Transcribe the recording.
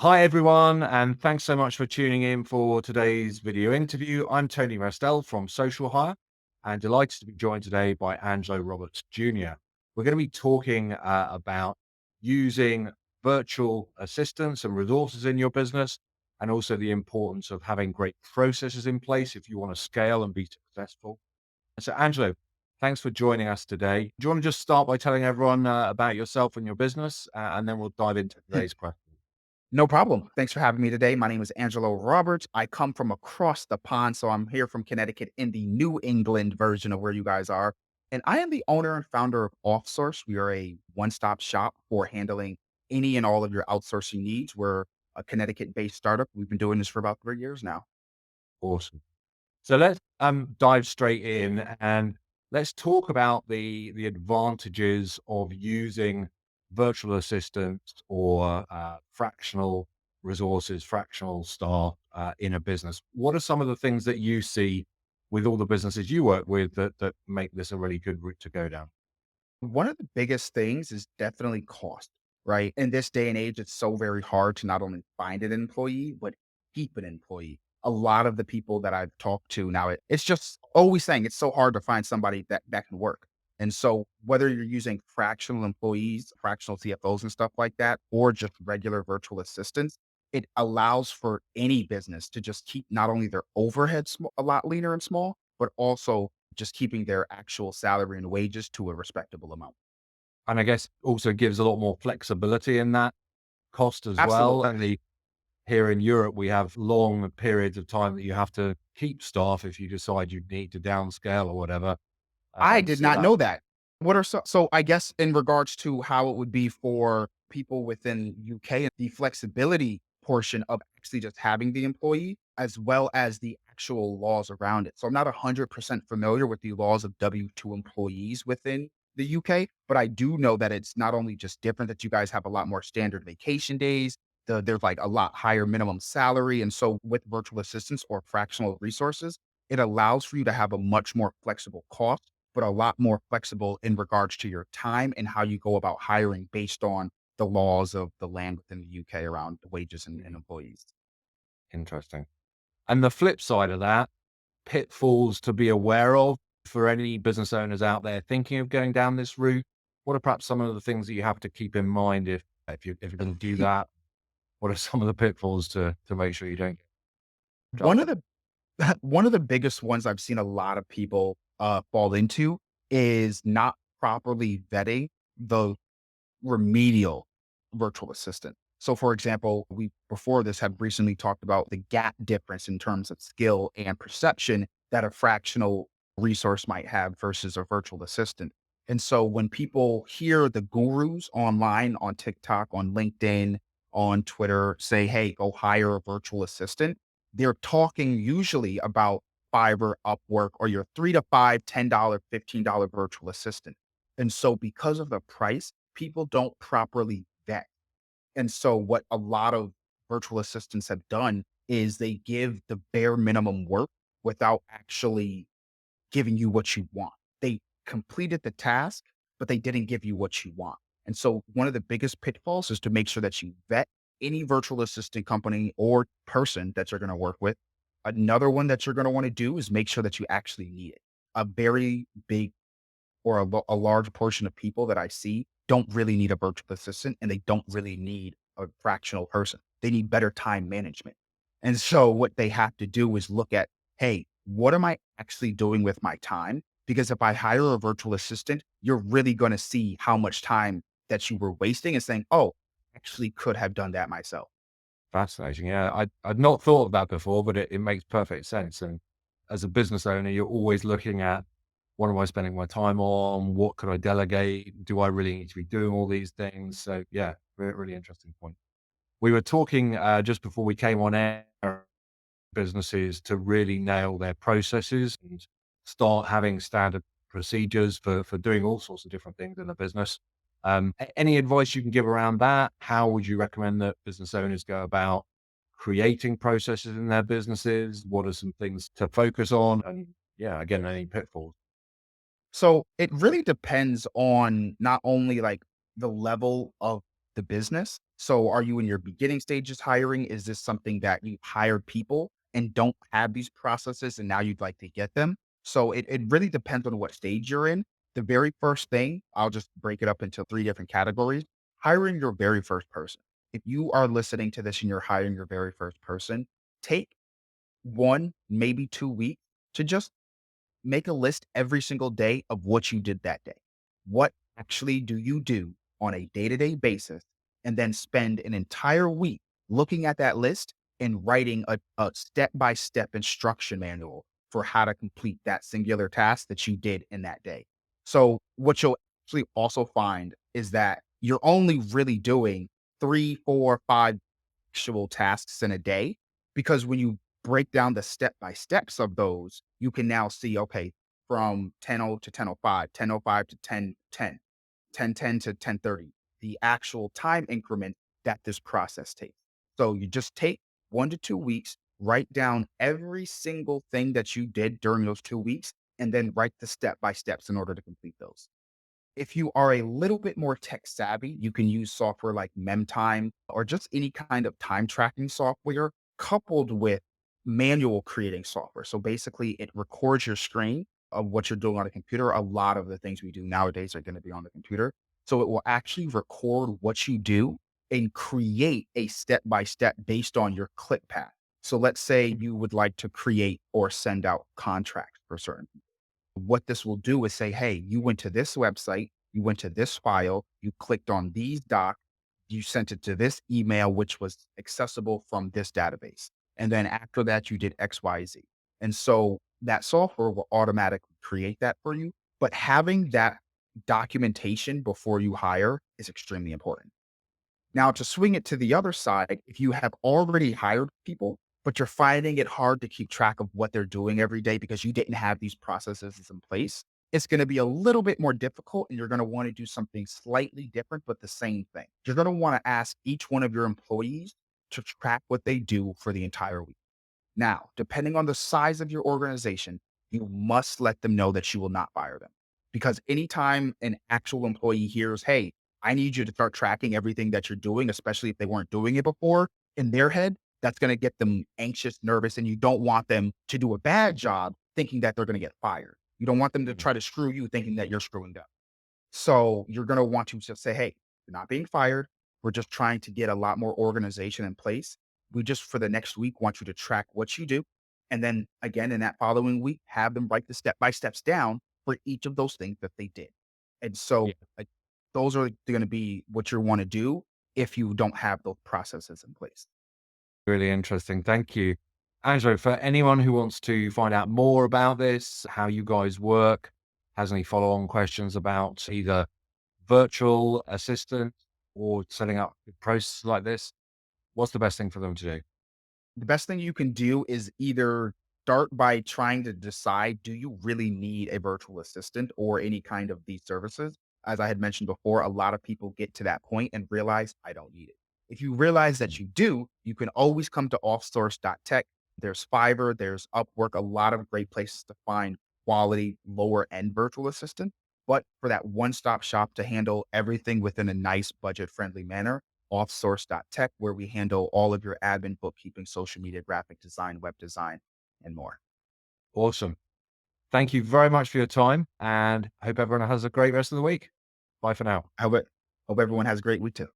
Hi, everyone, and thanks so much for tuning in for today's video interview. I'm Tony Restell from Social-Hire and delighted to be joined today by Angelo Roberts Jr. We're going to be talking about using virtual assistants and resources in your business, and also the importance of having great processes in place if you want to scale and be successful. So, Angelo, thanks for joining us today. Do you want to just start by telling everyone about yourself and your business, and then we'll dive into today's question? No problem. Thanks for having me today. My name is Angelo Roberts. I come from across the pond, so I'm here from Connecticut in the New England version of where you guys are. And I am the owner and founder of OffSource. We are a one-stop shop for handling any and all of your outsourcing needs. We're a Connecticut-based startup. We've been doing this for about 3 years now. Awesome. So let's dive straight in and let's talk about the advantages of using virtual assistants or fractional resources, fractional staff in a business. What are some of the things that you see with all the businesses you work with that make this a really good route to go down? One of the biggest things is definitely cost, right? In this day and age, it's so very hard to not only find an employee, but keep an employee. A lot of the people that I've talked to now, it's just always saying it's so hard to find somebody that can work. And so, whether you're using fractional employees, fractional CFOs, and stuff like that, or just regular virtual assistants, it allows for any business to just keep not only their overhead a lot leaner and small, but also just keeping their actual salary and wages to a respectable amount. And I guess also gives a lot more flexibility in that cost as well. Absolutely. Only here in Europe, we have long periods of time that you have to keep staff if you decide you need to downscale or whatever. I did So not that know that. What are so I guess in regards to how it would be for people within UK, the flexibility portion of actually just having the employee as well as the actual laws around it. So I'm not 100% familiar with the laws of W-2 employees within the UK, but I do know that it's not only just different that you guys have a lot more standard vacation days, there's like a lot higher minimum salary. And so with virtual assistants or fractional resources, it allows for you to have a much more flexible cost but a lot more flexible in regards to your time and how you go about hiring based on the laws of the land within the UK around wages and mm, employees. interesting. And the flip side of that, pitfalls to be aware of for any business owners out there thinking of going down this route. What are perhaps some of the things that you have to keep in mind if you're going to do that? What are some of the pitfalls to make sure you don't get One jumped? of the one of the biggest ones I've seen a lot of people fall into is not properly vetting the remedial virtual assistant. So, for example, we before this have recently talked about the gap difference in terms of skill and perception that a fractional resource might have versus a virtual assistant. And so, when people hear the gurus online on TikTok, on LinkedIn, on Twitter say, hey, go hire a virtual assistant, they're talking usually about Fiverr, Upwork, or your 3 to 5, $10, $15 virtual assistant. And so, because of the price, people don't properly vet. And so what a lot of virtual assistants have done is they give the bare minimum work without actually giving you what you want. They completed the task, but they didn't give you what you want. And so one of the biggest pitfalls is to make sure that you vet any virtual assistant company or person that you're going to work with. Another one that you're going to want to do is make sure that you actually need it. A very big or a large portion of people that I see don't really need a virtual assistant and they don't really need a fractional person. They need better time management. And so what they have to do is look at, hey, what am I actually doing with my time? Because if I hire a virtual assistant, you're really going to see how much time that you were wasting and saying, oh, actually could have done that myself. Fascinating. Yeah, I'd not thought of that before, but it makes perfect sense. And as a business owner, you're always looking at what am I spending my time on? What could I delegate? Do I really need to be doing all these things? So yeah, really interesting point. We were talking just before we came on air, businesses to really nail their processes and start having standard procedures for doing all sorts of different things in a business. Any advice you can give around that? How would you recommend that business owners go about creating processes in their businesses? What are some things to focus on? And yeah, again, any pitfalls? So it really depends on not only like the level of the business, So are you in your beginning stages hiring? Is this something that you hired people and don't have these processes and now you'd like to get them? So it really depends on what stage you're in. The very first thing, I'll just break it up into three different categories. Hiring your very first person. If you are listening to this and you're hiring your very first person, take 1, maybe 2 weeks to just make a list every single day of what you did that day. What actually do you do on a day-to-day basis? And then spend an entire week looking at that list and writing a step-by-step instruction manual for how to complete that singular task that you did in that day. So what you'll actually also find is that you're only really doing 3, 4, 5 actual tasks in a day, because when you break down the step by steps of those, you can now see, okay, from 10:00 to 10:05, 10:05 to 10:10, 10:10 to 10:30, the actual time increment that this process takes. So you just take 1 to 2 weeks, write down every single thing that you did during those 2 weeks, and then write the step by steps in order to complete those. If you are a little bit more tech savvy, you can use software like MemTime or just any kind of time tracking software coupled with manual creating software. So basically, it records your screen of what you're doing on a computer. A lot of the things we do nowadays are going to be on the computer. So it will actually record what you do and create a step by step based on your click path. So let's say you would like to create or send out contracts for certain. What this will do is say, hey, you went to this website, you went to this file, you clicked on these docs, you sent it to this email, which was accessible from this database. And then after that, you did X, Y, Z. And so that software will automatically create that for you. But having that documentation before you hire is extremely important. Now, to swing it to the other side, if you have already hired people, but you're finding it hard to keep track of what they're doing every day because you didn't have these processes in place, it's going to be a little bit more difficult and you're going to want to do something slightly different, but the same thing. You're going to want to ask each one of your employees to track what they do for the entire week. Now, depending on the size of your organization, you must let them know that you will not fire them. Because anytime an actual employee hears, hey, I need you to start tracking everything that you're doing, especially if they weren't doing it before, in their head, that's going to get them anxious, nervous, and you don't want them to do a bad job thinking that they're going to get fired. You don't want them to try to screw you thinking that you're screwing them. So you're going to want to just say, hey, you're not being fired. We're just trying to get a lot more organization in place. We just, for the next week, want you to track what you do. And then again, in that following week, have them write the step by steps down for each of those things that they did. And so those are going to be what you want to do if you don't have those processes in place. Really interesting. Thank you. Angelo, for anyone who wants to find out more about this, how you guys work, has any follow-on questions about either virtual assistant or setting up a process like this, what's the best thing for them to do? The best thing you can do is either start by trying to decide, do you really need a virtual assistant or any kind of these services? As I had mentioned before, a lot of people get to that point and realize I don't need it. If you realize that you do, you can always come to offsource.tech. There's Fiverr, there's Upwork, a lot of great places to find quality lower end virtual assistant. But for that one stop shop to handle everything within a nice budget friendly manner, offsource.tech, where we handle all of your admin, bookkeeping, social media, graphic design, web design, and more. Awesome. Thank you very much for your time, and I hope everyone has a great rest of the week. Bye for now. I hope everyone has a great week too.